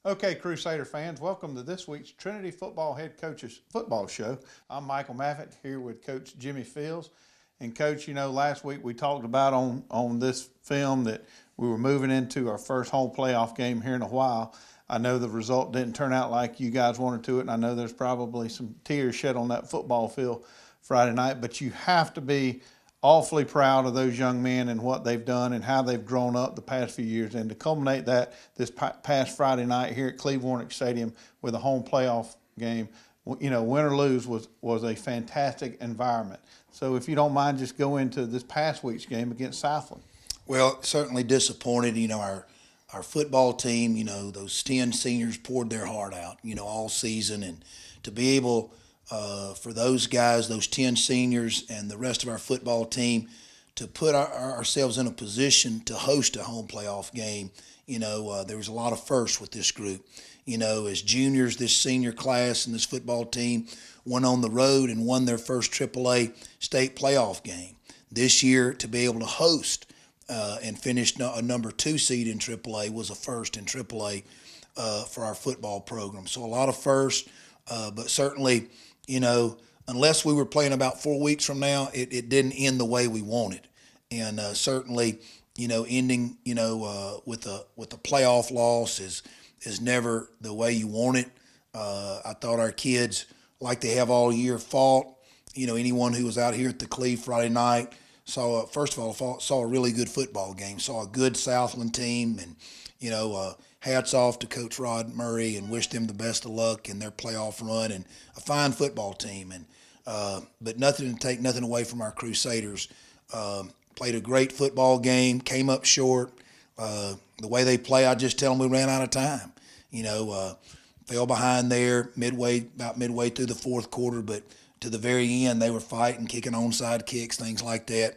Okay, Crusader fans, welcome to this week's Trinity Football Head Coaches Football Show. I'm Michael Maffitt here with Coach Jimmy Fields. And Coach, last week we talked about on this film that we were moving into our first home playoff game here in a while. I know the result didn't turn out like you guys wanted to it, and I know there's probably some tears shed on that football field Friday night, but you have to be awfully proud of those young men and what they've done and how they've grown up the past few years. And to culminate that this past Friday night here at Cleveland Stadium with a home playoff game, win or lose, was a fantastic environment. So if you don't mind, just go into this past week's game against Southland. Well, certainly disappointed. Our football team, those 10 seniors poured their heart out, all season. And to be able for those guys, those 10 seniors and the rest of our football team to put ourselves in a position to host a home playoff game. There was a lot of firsts with this group. As juniors, this senior class and this football team went on the road and won their first AAA state playoff game. This year, to be able to host and finish a number 2 seed in AAA was a first in AAA for our football program. So a lot of firsts, but certainly, unless we were playing about 4 weeks from now, it didn't end the way we wanted. And certainly, ending, with a playoff loss is never the way you want it. I thought our kids, like they have all year, fought. Anyone who was out here at the Cleve Friday night saw, first of all, saw a really good football game, saw a good Southland team, and, hats off to Coach Rod Murray and wish them the best of luck in their playoff run, and a fine football team. And but nothing to take nothing away from our Crusaders. Played a great football game, came up short. The way they play, I just tell them we ran out of time. Fell behind there about midway through the fourth quarter, but to the very end they were fighting, kicking onside kicks, things like that,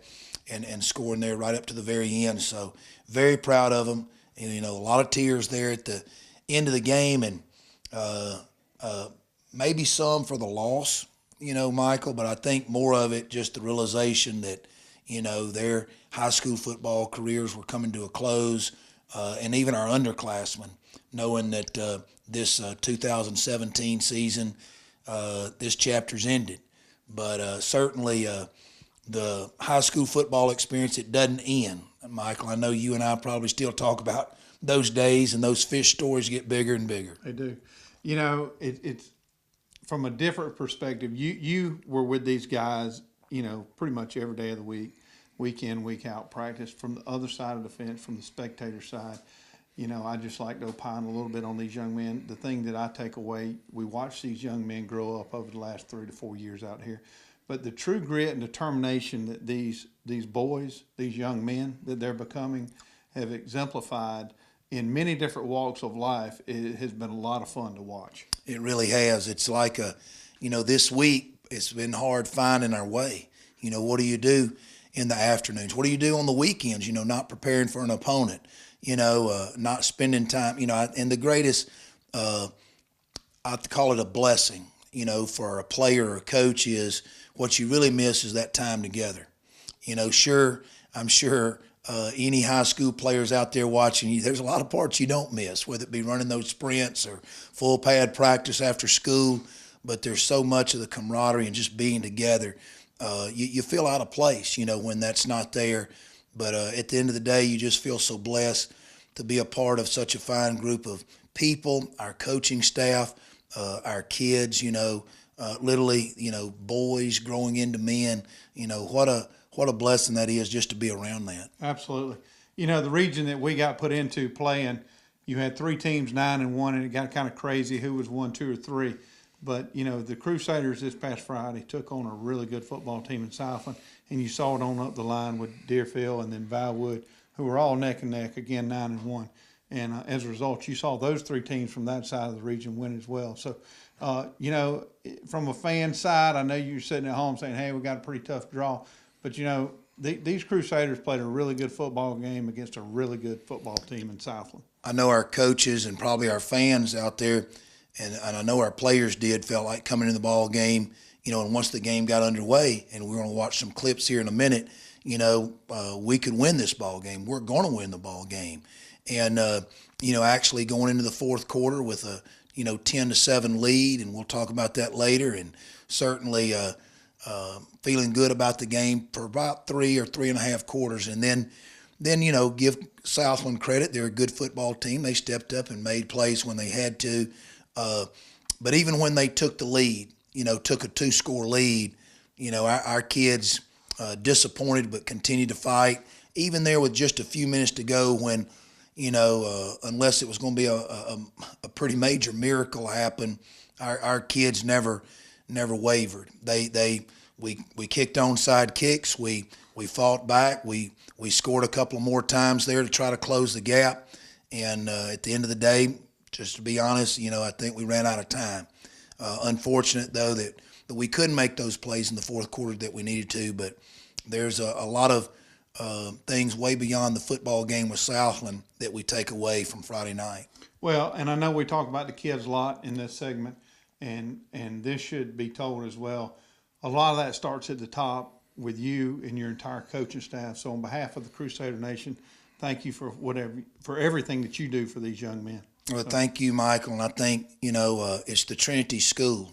and scoring there right up to the very end. So very proud of them. And, a lot of tears there at the end of the game, and maybe some for the loss, Michael, but I think more of it just the realization that, their high school football careers were coming to a close, and even our underclassmen, knowing that this 2017 season, this chapter's ended. But certainly the high school football experience, it doesn't end. Michael, I know you and I probably still talk about those days, and those fish stories get bigger and bigger. They do. It's from a different perspective. You were with these guys, pretty much every day of the week, week in, week out, practice. From the other side of the fence, from the spectator side, I just like to opine a little bit on these young men. The thing that I take away, we watch these young men grow up over the last 3 to 4 years out here. But the true grit and determination that these boys, these young men that they're becoming, have exemplified in many different walks of life, it has been a lot of fun to watch. It really has. It's like this week it's been hard finding our way. What do you do in the afternoons? What do you do on the weekends? Not preparing for an opponent. Not spending time. And the greatest, I call it a blessing. For a player or a coach is what you really miss is that time together. I'm sure any high school players out there watching you, there's a lot of parts you don't miss, whether it be running those sprints or full pad practice after school. But there's so much of the camaraderie and just being together. You feel out of place, when that's not there. But at the end of the day, you just feel so blessed to be a part of such a fine group of people, our coaching staff, our kids, literally, boys growing into men. What a blessing that is just to be around that. Absolutely. The region that we got put into playing, you had 3 teams, 9-1, and it got kind of crazy who was 1, 2, or 3. But, the Crusaders this past Friday took on a really good football team in Southland, and you saw it on up the line with Deerfield and then Valwood, who were all neck and neck, again, 9-1. And as a result, you saw those 3 teams from that side of the region win as well. So, from a fan side, I know you're sitting at home saying, hey, we got a pretty tough draw. But, these Crusaders played a really good football game against a really good football team in Southland. I know our coaches and probably our fans out there, and I know our players felt like coming in the ball game, and once the game got underway, and we're going to watch some clips here in a minute, we could win this ball game. We're going to win the ball game. And actually going into the fourth quarter with a 10-7 lead, and we'll talk about that later. And certainly feeling good about the game for about 3.5 quarters, and then give Southland credit. They're a good football team. They stepped up and made plays when they had to. But even when they took the lead, took a 2-score lead, our kids disappointed but continued to fight. Even there with just a few minutes to go, when unless it was going to be a pretty major miracle happen, our kids never wavered. We kicked onside kicks. We fought back. We scored a couple more times there to try to close the gap. And at the end of the day, just to be honest, I think we ran out of time. Unfortunate though that we couldn't make those plays in the fourth quarter that we needed to. But there's a lot of things way beyond the football game with Southland that we take away from Friday night. Well, and I know we talk about the kids a lot in this segment, and this should be told as well. A lot of that starts at the top with you and your entire coaching staff. So on behalf of the Crusader Nation, thank you for everything that you do for these young men. Well, thank you, Michael. And I think, it's the Trinity School.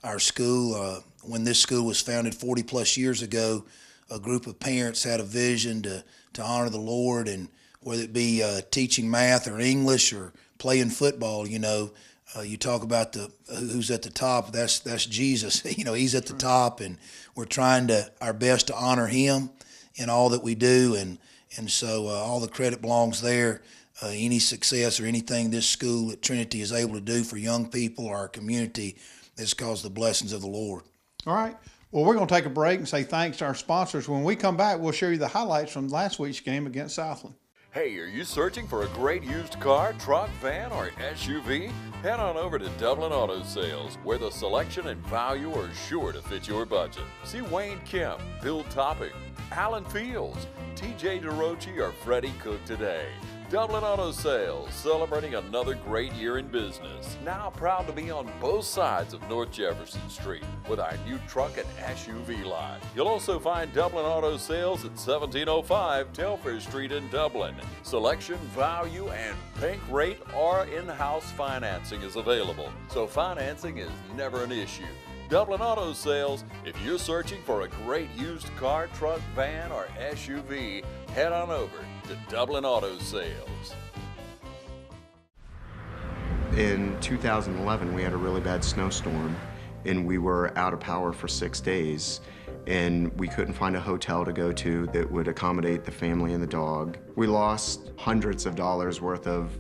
Our school, when this school was founded 40 plus years ago, a group of parents had a vision to honor the Lord, and whether it be teaching math or English or playing football, you talk about who's at the top. That's Jesus. He's at the top, and we're trying our best to honor him in all that we do, and so all the credit belongs there. Any success or anything this school at Trinity is able to do for young people or our community is because of the blessings of the Lord. All right. Well, we're going to take a break and say thanks to our sponsors. When we come back, we'll show you the highlights from last week's game against Southland. Hey, are you searching for a great used car, truck, van, or SUV? Head on over to Dublin Auto Sales, where the selection and value are sure to fit your budget. See Wayne Kemp, Bill Topping, Alan Fields, TJ DeRochi, or Freddie Cook today. Dublin Auto Sales, celebrating another great year in business. Now proud to be on both sides of North Jefferson Street with our new truck and SUV lot. You'll also find Dublin Auto Sales at 1705 Telfair Street in Dublin. Selection, value, and pink rate or in-house financing is available, so financing is never an issue. Dublin Auto Sales, if you're searching for a great used car, truck, van, or SUV, head on over to Dublin Auto Sales. In 2011, we had a really bad snowstorm, and we were out of power for 6 days, and we couldn't find a hotel to go to that would accommodate the family and the dog. We lost hundreds of dollars worth of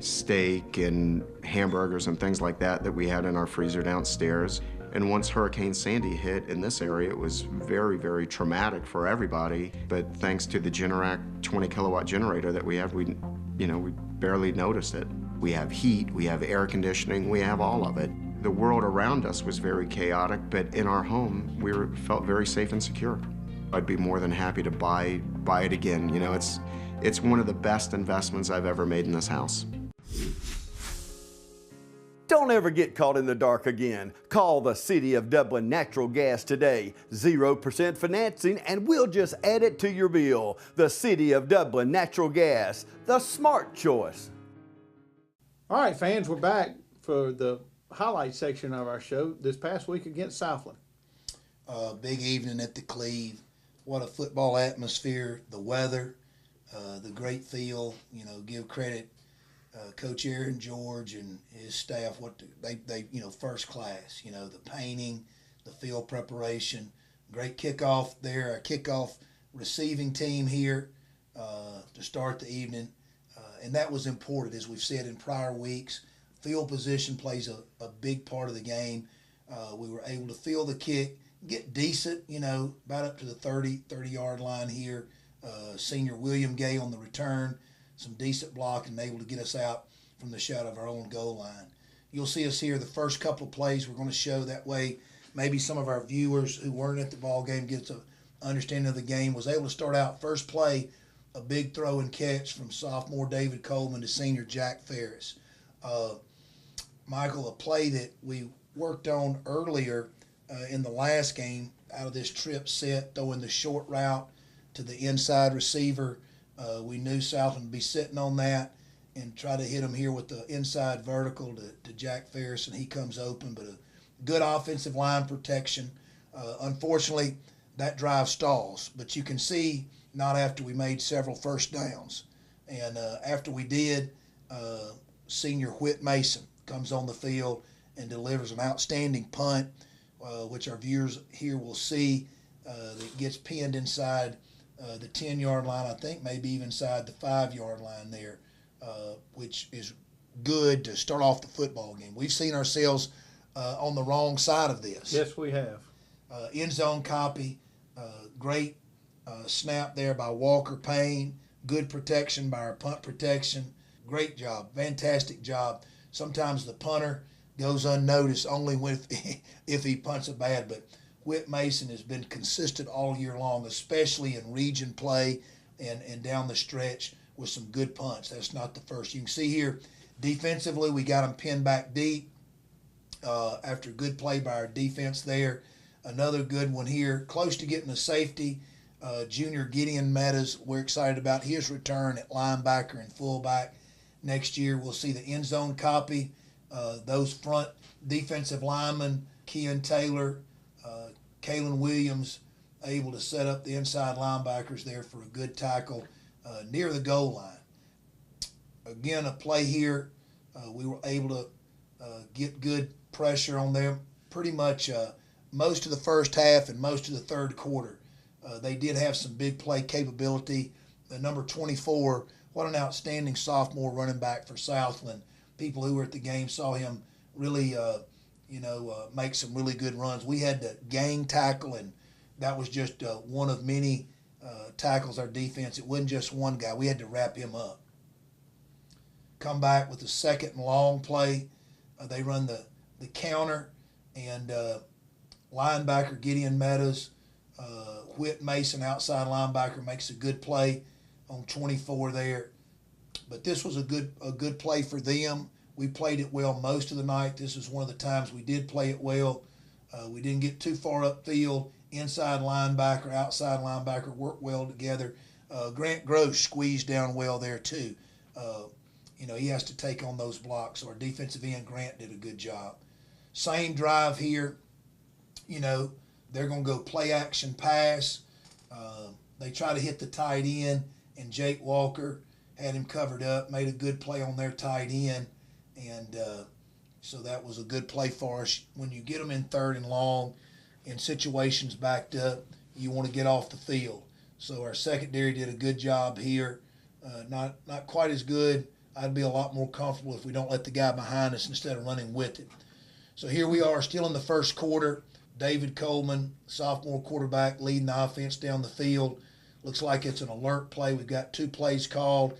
steak and hamburgers and things like that we had in our freezer downstairs. And once Hurricane Sandy hit in this area, it was very, very traumatic for everybody. But thanks to the Generac 20 kilowatt generator that we have, we barely noticed it. We have heat, we have air conditioning, we have all of it. The world around us was very chaotic, but in our home, felt very safe and secure. I'd be more than happy to buy it again. It's one of the best investments I've ever made in this house. Don't ever get caught in the dark again. Call the City of Dublin Natural Gas today. 0% financing, and we'll just add it to your bill. The City of Dublin Natural Gas, the smart choice. All right, fans, we're back for the highlight section of our show this past week against Southland. Big evening at the Cleve. What a football atmosphere, the weather, the great feel. Give credit Coach Aaron George and his staff, they first class. The painting, the field preparation, great kickoff there. Our kickoff receiving team here to start the evening, and that was important, as we've said in prior weeks. Field position plays a big part of the game. We were able to field the kick, get decent, about up to the 30-yard line here. Senior William Gay on the return. Some decent blocking, able to get us out from the shadow of our own goal line. You'll see us here the first couple of plays we're going to show. That way maybe some of our viewers who weren't at the ball game get an understanding of the game. Was able to start out first play, a big throw and catch from sophomore David Coleman to senior Jack Ferris. Michael, a play that we worked on earlier in the last game out of this trip set, throwing the short route to the inside receiver. We knew Southland would be sitting on that, and try to hit him here with the inside vertical to Jack Ferris, and he comes open. But a good offensive line protection. Unfortunately, that drive stalls. But you can see not after we made several first downs. And after we did, senior Whit Mason comes on the field and delivers an outstanding punt, which our viewers here will see. That gets pinned inside the 10-yard line, I think maybe even inside the 5-yard line there, which is good to start off the football game. We've seen ourselves on the wrong side of this. Yes, we have. End zone copy, great snap there by Walker Payne, good protection by our punt protection. Great job, fantastic job. Sometimes the punter goes unnoticed only if he punts it bad, but Whit Mason has been consistent all year long, especially in region play and down the stretch with some good punts. That's not the first. You can see here, defensively, we got him pinned back deep after a good play by our defense there. Another good one here, close to getting a safety. Junior Gideon Meadows, we're excited about his return at linebacker and fullback. Next year, we'll see the end zone copy. Those front defensive linemen, Kean Taylor, Kalen Williams, able to set up the inside linebackers there for a good tackle near the goal line. Again, a play here. We were able to get good pressure on them pretty much most of the first half and most of the third quarter. They did have some big play capability. The number 24, what an outstanding sophomore running back for Southland. People who were at the game saw him really make some really good runs. We had to gang tackle, and that was just one of many tackles our defense. It wasn't just one guy. We had to wrap him up. Come back with the second and long play. They run the counter, and linebacker Gideon Meadows, Whit Mason, outside linebacker, makes a good play on 24 there. But this was a good play for them. We played it well most of the night. This is one of the times we did play it well. We didn't get too far upfield. Inside linebacker, outside linebacker worked well together. Grant Gross squeezed down well there too. He has to take on those blocks. So our defensive end, Grant, did a good job. Same drive here. They're going to go play action pass. They try to hit the tight end, and Jake Walker had him covered up, made a good play on their tight end. And so that was a good play for us. When you get them in third and long in situations backed up, you want to get off the field. So our secondary did a good job here. Not quite as good. I'd be a lot more comfortable if we don't let the guy behind us instead of running with it. So here we are still in the first quarter. David Coleman, sophomore quarterback, leading the offense down the field. Looks like it's an alert play. We've got 2 plays called.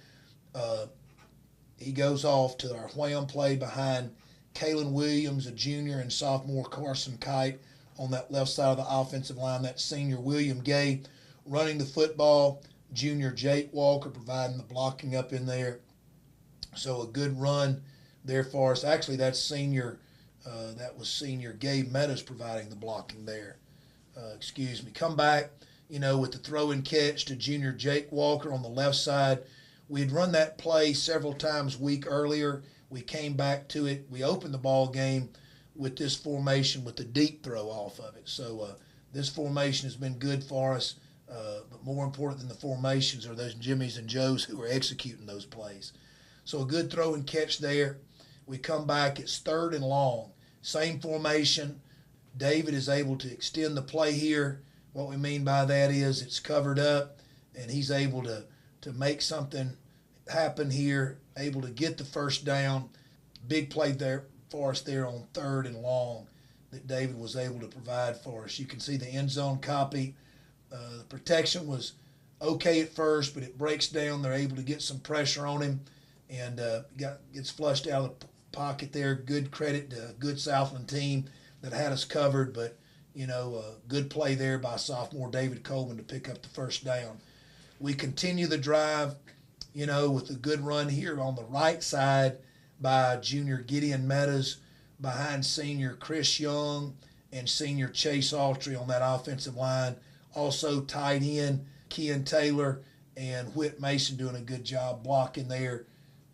He goes off to our wham play behind Kalen Williams, a junior, and sophomore Carson Kite on that left side of the offensive line. That's senior William Gay running the football. Junior Jake Walker providing the blocking up in there. So a good run there for us. Actually, that's senior. That was senior Gabe Meadows providing the blocking there. Come back, with the throw and catch to junior Jake Walker on the left side. We had run that play several times week earlier. We came back to it. We opened the ball game with this formation with the deep throw off of it. So this formation has been good for us. But more important than the formations are those Jimmies and Joes who are executing those plays. So a good throw and catch there. We come back. It's third and long. Same formation. David is able to extend the play here. What we mean by that is it's covered up, and he's able to make something happen here, able to get the first down. Big play there for us there on third and long that David was able to provide for us. You can see the end zone copy. The protection was okay at first, but it breaks down. They're able to get some pressure on him, and gets flushed out of the pocket there. Good credit to a good Southland team that had us covered, but a good play there by sophomore David Coleman to pick up the first down. We continue the drive, with a good run here on the right side by junior Gideon Meadows behind senior Chris Young and senior Chase Autry on that offensive line. Also tight end Kean Taylor and Whit Mason doing a good job blocking there.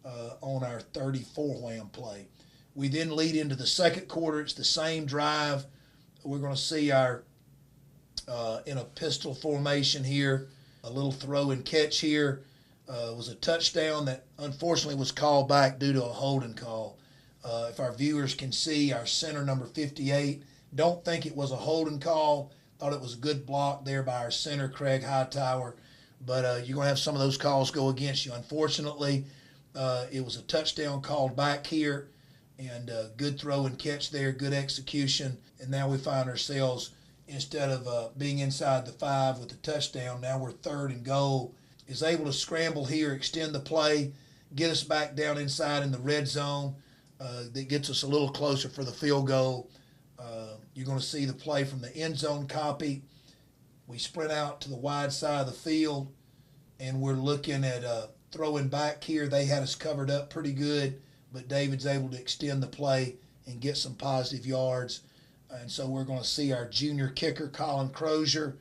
on our 34 wham play. We then lead into the second quarter. It's the same drive. We're going to see our in a pistol formation here, a little throw and catch here. Was a touchdown that unfortunately was called back due to a holding call. If our viewers can see, our center number 58, don't think it was a holding call. Thought it was a good block there by our center, Craig Hightower. But you're going to have some of those calls go against you. Unfortunately, it was a touchdown called back here, and good throw and catch there, good execution. And now we find ourselves, instead of being inside the 5 with the touchdown, now we're 3rd and goal. Is able to scramble here, extend the play, get us back down inside in the red zone. That gets us a little closer for the field goal. You're going to see the play from the end zone copy. We sprint out to the wide side of the field, and we're looking at throwing back here. They had us covered up pretty good, but David's able to extend the play and get some positive yards. And so we're going to see our junior kicker, Colin Crozier,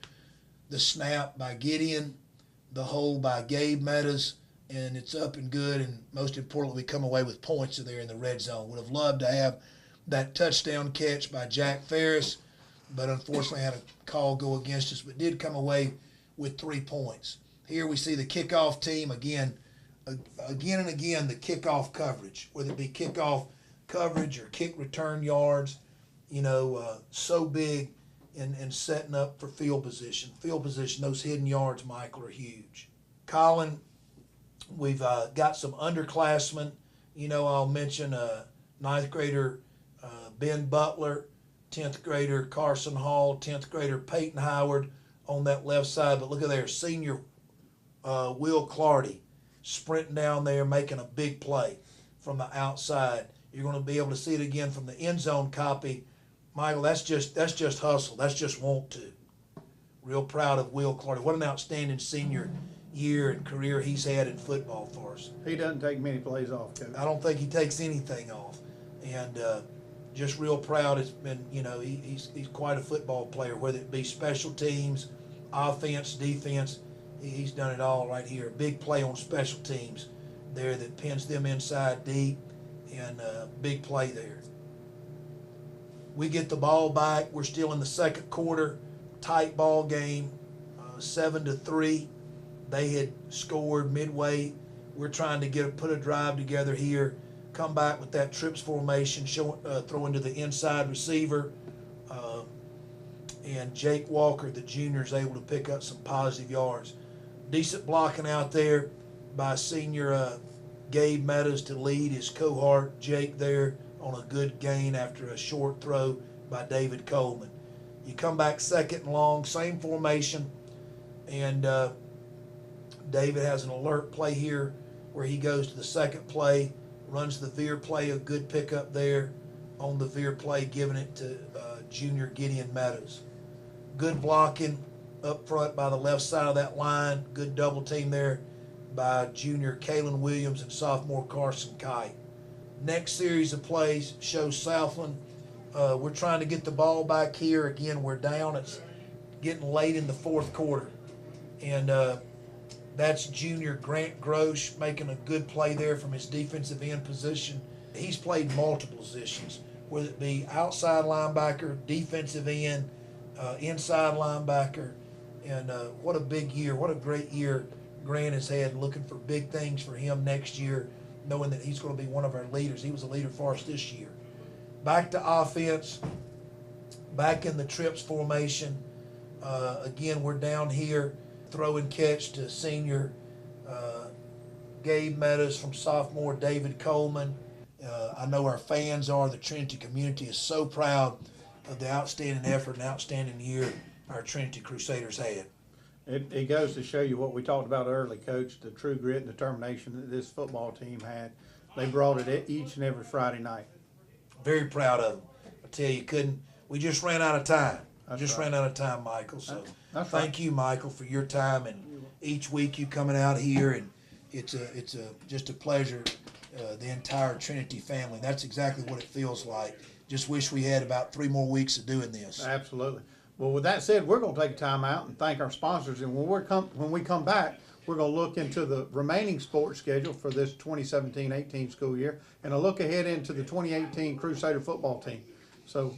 the snap by Gideon, the hold by Gabe Meadows, and it's up and good. And most importantly, we come away with points there in the red zone. Would have loved to have that touchdown catch by Jack Ferris, but unfortunately had a call go against us, but did come away with 3 points. Here we see the kickoff team again and again, the kickoff coverage, whether it be kickoff coverage or kick return yards, so big in setting up for field position. Field position, those hidden yards, Michael, are huge. Colin, we've got some underclassmen. I'll mention 9th grader Ben Butler, 10th grader Carson Hall, 10th grader Peyton Howard on that left side. But look at there, senior Will Clardy sprinting down there, making a big play from the outside. You're going to be able to see it again from the end zone copy. Michael, that's just hustle. That's just want to. Real proud of Will Clardy. What an outstanding senior year and career he's had in football for us. He doesn't take many plays off, Coach. I don't think he takes anything off. And just real proud. It's been, he's quite a football player, whether it be special teams, offense, defense. He's done it all right here. Big play on special teams there that pins them inside deep, and big play there. We get the ball back. We're still in the second quarter. Tight ball game, 7-3. They had scored midway. We're trying to put a drive together here. Come back with that trips formation, throwing to the inside receiver. And Jake Walker, the junior, is able to pick up some positive yards. Decent blocking out there by senior Gabe Meadows to lead his cohort, Jake, there on a good gain after a short throw by David Coleman. You come back 2nd and long, same formation, and David has an alert play here where he goes to the second play, runs the veer play, a good pickup there on the veer play, giving it to junior Gideon Meadows. Good blocking up front by the left side of that line, good double team there by junior Kalen Williams and sophomore Carson Kite. Next series of plays shows Southland. We're trying to get the ball back here. Again, we're down. It's getting late in the 4th quarter. And that's junior Grant Grosh making a good play there from his defensive end position. He's played multiple positions, whether it be outside linebacker, defensive end, inside linebacker. And what a big year. What a great year Grant has had, looking for big things for him next year, knowing that he's going to be one of our leaders. He was a leader for us this year. Back to offense, back in the trips formation. Again, we're down here, throw and catch to senior Gabe Meadows from sophomore David Coleman. I know our fans are. The Trinity community is so proud of the outstanding effort and outstanding year our Trinity Crusaders had. It goes to show you what we talked about early, Coach, the true grit and determination that this football team had. They brought it each and every Friday night. Very proud of them. I tell you, we just ran out of time. Ran out of time, Michael. So That's thank you, Michael, for your time and each week you coming out here, and it's just a pleasure. The entire Trinity family. That's exactly what it feels like. Just wish we had about 3 more weeks of doing this. Absolutely. Well, with that said, we're going to take a time out and thank our sponsors. And when we come back, we're going to look into the remaining sports schedule for this 2017-18 school year and a look ahead into the 2018 Crusader football team. So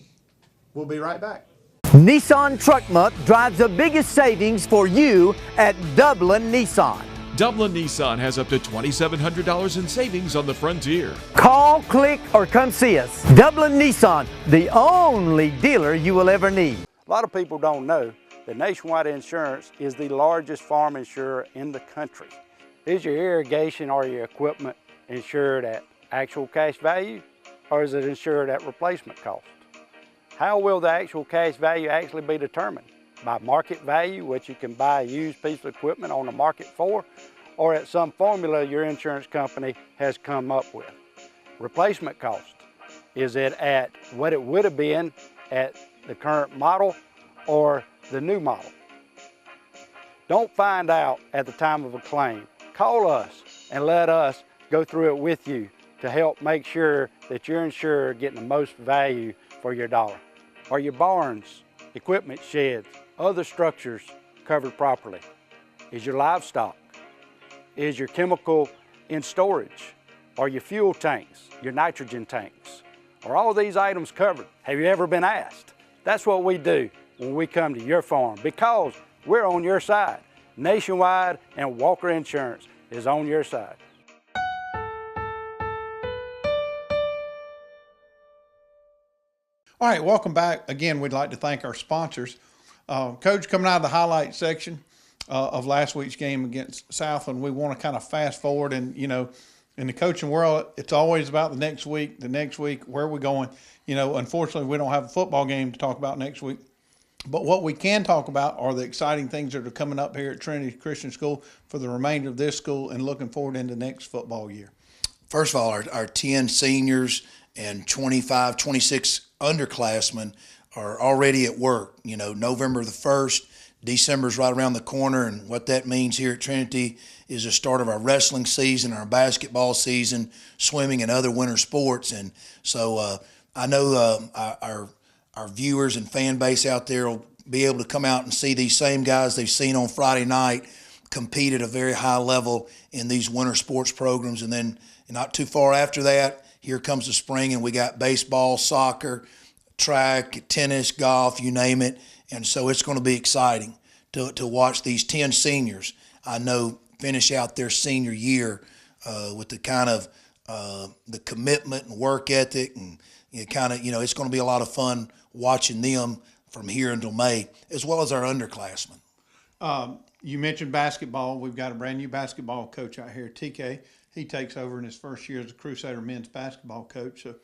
we'll be right back. Nissan Truck Month drives the biggest savings for you at Dublin Nissan. Dublin Nissan has up to $2,700 in savings on the Frontier. Call, click, or come see us. Dublin Nissan, the only dealer you will ever need. A lot of people don't know that Nationwide Insurance is the largest farm insurer in the country. Is your irrigation or your equipment insured at actual cash value, or is it insured at replacement cost? How will the actual cash value actually be determined? By market value, which you can buy a used piece of equipment on the market for, or at some formula your insurance company has come up with. Replacement cost, is it at what it would have been at the current model or the new model? Don't find out at the time of a claim. Call us and let us go through it with you to help make sure that you're insured getting the most value for your dollar. Are your barns, equipment sheds, other structures covered properly? Is your livestock? Is your chemical in storage? Are your fuel tanks, your nitrogen tanks? Are all these items covered? Have you ever been asked? That's what we do when we come to your farm, because we're on your side. Nationwide and Walker Insurance is on your side. All right, welcome back. Again, we'd like to thank our sponsors. Coach, coming out of the highlight section of last week's game against Southland, we want to kind of fast forward. And, you know, in the coaching world, it's always about the next week, where are we going? You know, unfortunately, we don't have a football game to talk about next week. But what we can talk about are the exciting things that are coming up here at Trinity Christian School for the remainder of this school and looking forward into next football year. First of all, our 10 seniors and 25, 26 underclassmen are already at work. You know, November the 1st, December's right around the corner, and what that means here at Trinity is the start of our wrestling season, our basketball season, swimming, and other winter sports. And so I know our viewers and fan base out there will be able to come out and see these same guys they've seen on Friday night compete at a very high level in these winter sports programs. And then not too far after that, here comes the spring, and we got baseball, soccer, track, tennis, golf, you name it. And so it's going to be exciting to watch these 10 seniors, I know, finish out their senior year with the kind of the commitment and work ethic, and it's going to be a lot of fun watching them from here until May, as well as our underclassmen. You mentioned basketball. We've got a brand new basketball coach out here, TK. He takes over in his first year as a Crusader men's basketball coach. So,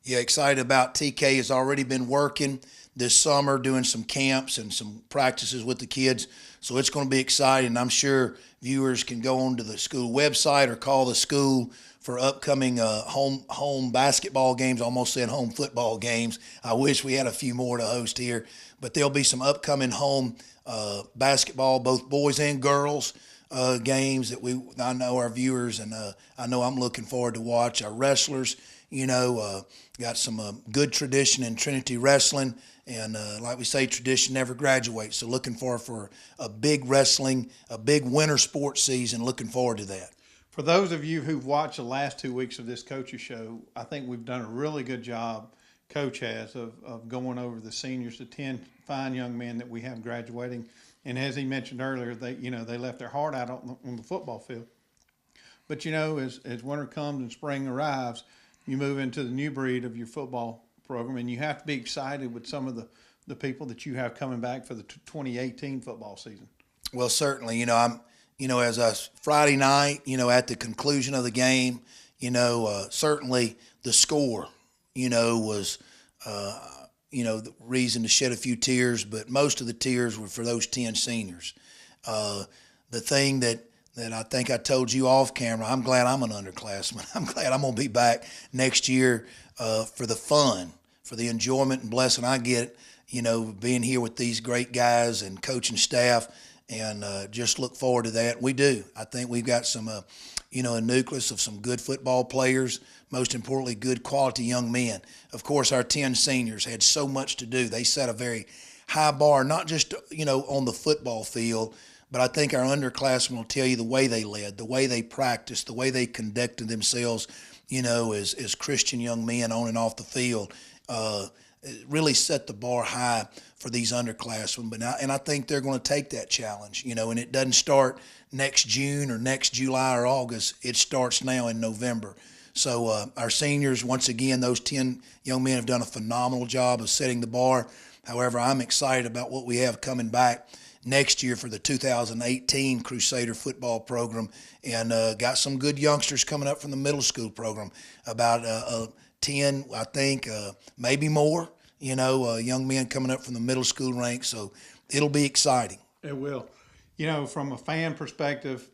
yeah, excited about TK. Has already been working this summer, doing some camps and some practices with the kids. So it's going to be exciting. I'm sure viewers can go onto the school website or call the school for upcoming home basketball games. I almost said home football games. I wish we had a few more to host here. But there'll be some upcoming home basketball, both boys and girls, games that I know our viewers, and I know I'm looking forward to watch. Our wrestlers, got some good tradition in Trinity wrestling, and like we say, tradition never graduates. So looking forward for a big winter sports season. Looking forward to that. For those of you who've watched the last 2 weeks of this coach's show, I think we've done a really good job, Coach has, of going over the seniors, the 10 fine young men that we have graduating. And as he mentioned earlier, they left their heart out on the football field. But, as winter comes and spring arrives, you move into the new breed of your football program, and you have to be excited with some of the people that you have coming back for the 2018 football season. Well, certainly, as a Friday night, at the conclusion of the game, certainly the score, was, the reason to shed a few tears, but most of the tears were for those 10 seniors. The thing that I think I told you off camera, I'm glad I'm an underclassman. I'm glad I'm going to be back next year for the fun, for the enjoyment and blessing I get, being here with these great guys and coaching staff, and just look forward to that. We do. I think we've got some, a nucleus of some good football players, most importantly, good quality young men. Of course, our 10 seniors had so much to do. They set a very high bar, not just, on the football field, but I think our underclassmen will tell you the way they led, the way they practiced, the way they conducted themselves, as Christian young men on and off the field. It really set the bar high for these underclassmen. And I think they're going to take that challenge, and it doesn't start next June or next July or August. It starts now in November. So our seniors, once again, those 10 young men have done a phenomenal job of setting the bar. However, I'm excited about what we have coming back next year for the 2018 Crusader football program, and got some good youngsters coming up from the middle school program, about 10, I think, maybe more, young men coming up from the middle school ranks. So it'll be exciting. It will. From a fan perspective,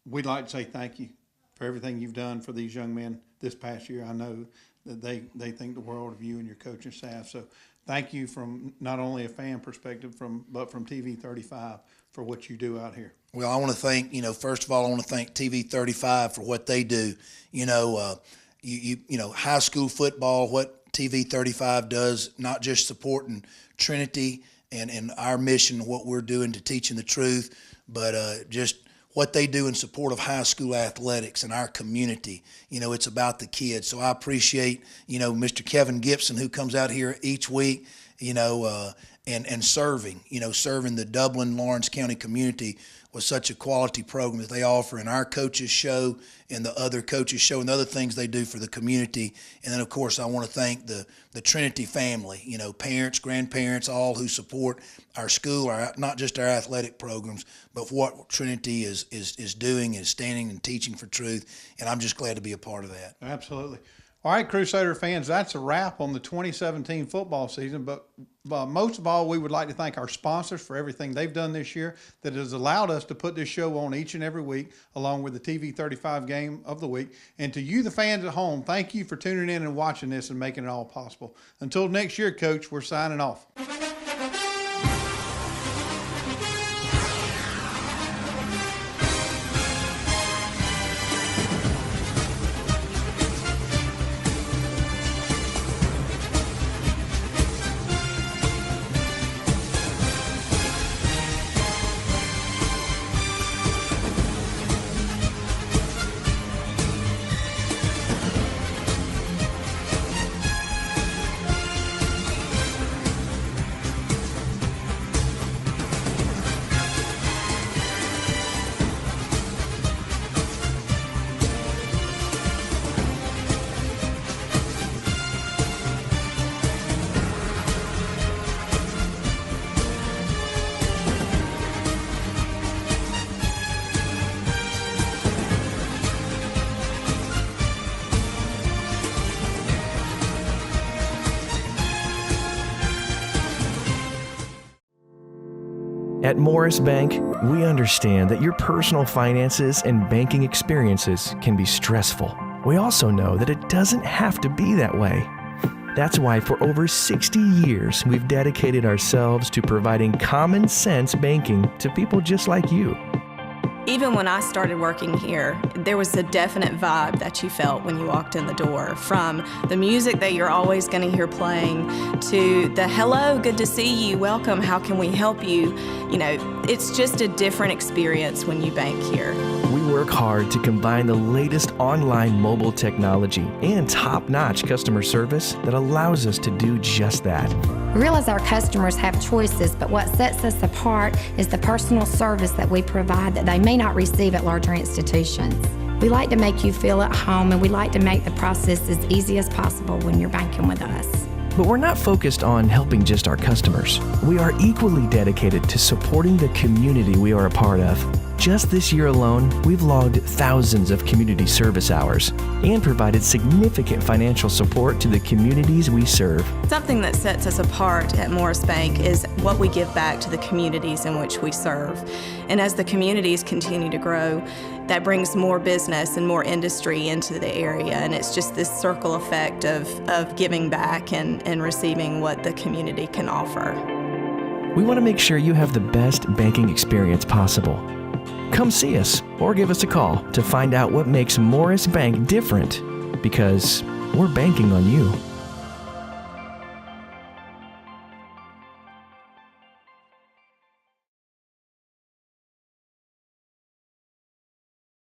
we'd like to say thank you for everything you've done for these young men this past year. I know that they think the world of you and your coaching staff. So thank you from not only a fan perspective, but from TV 35 for what you do out here. Well, I want to thank, first of all, I want to thank TV 35 for what they do. High school football, what TV 35 does, not just supporting Trinity and our mission, what we're doing to teaching the truth, but just what they do in support of high school athletics and our community. It's about the kids. So I appreciate, Mr. Kevin Gibson, who comes out here each week, and serving the Dublin, Lawrence County community with such a quality program that they offer in our coaches show and the other coaches show and the other things they do for the community. And then, of course, I want to thank the Trinity family, parents, grandparents, all who support our school, not just our athletic programs, but what Trinity is doing, is standing and teaching for truth. And I'm just glad to be a part of that. Absolutely. All right, Crusader fans, that's a wrap on the 2017 football season. But most of all, we would like to thank our sponsors for everything they've done this year that has allowed us to put this show on each and every week, along with the TV 35 game of the week. And to you, the fans at home, thank you for tuning in and watching this and making it all possible. Until next year, Coach, we're signing off. At Morris Bank, we understand that your personal finances and banking experiences can be stressful. We also know that it doesn't have to be that way. That's why for over 60 years, we've dedicated ourselves to providing common sense banking to people just like you. Even when I started working here, there was a definite vibe that you felt when you walked in the door, from the music that you're always going to hear playing to the hello, good to see you, welcome, how can we help you? It's just a different experience when you bank here. We work hard to combine the latest online mobile technology and top-notch customer service that allows us to do just that. We realize our customers have choices, but what sets us apart is the personal service that we provide that they may not receive at larger institutions. We like to make you feel at home, and we like to make the process as easy as possible when you're banking with us. But we're not focused on helping just our customers. We are equally dedicated to supporting the community we are a part of. Just this year alone, we've logged thousands of community service hours and provided significant financial support to the communities we serve. Something that sets us apart at Morris Bank is what we give back to the communities in which we serve. And as the communities continue to grow, that brings more business and more industry into the area. And it's just this circle effect of giving back and receiving what the community can offer. We want to make sure you have the best banking experience possible. Come see us or give us a call to find out what makes Morris Bank different, because we're banking on you.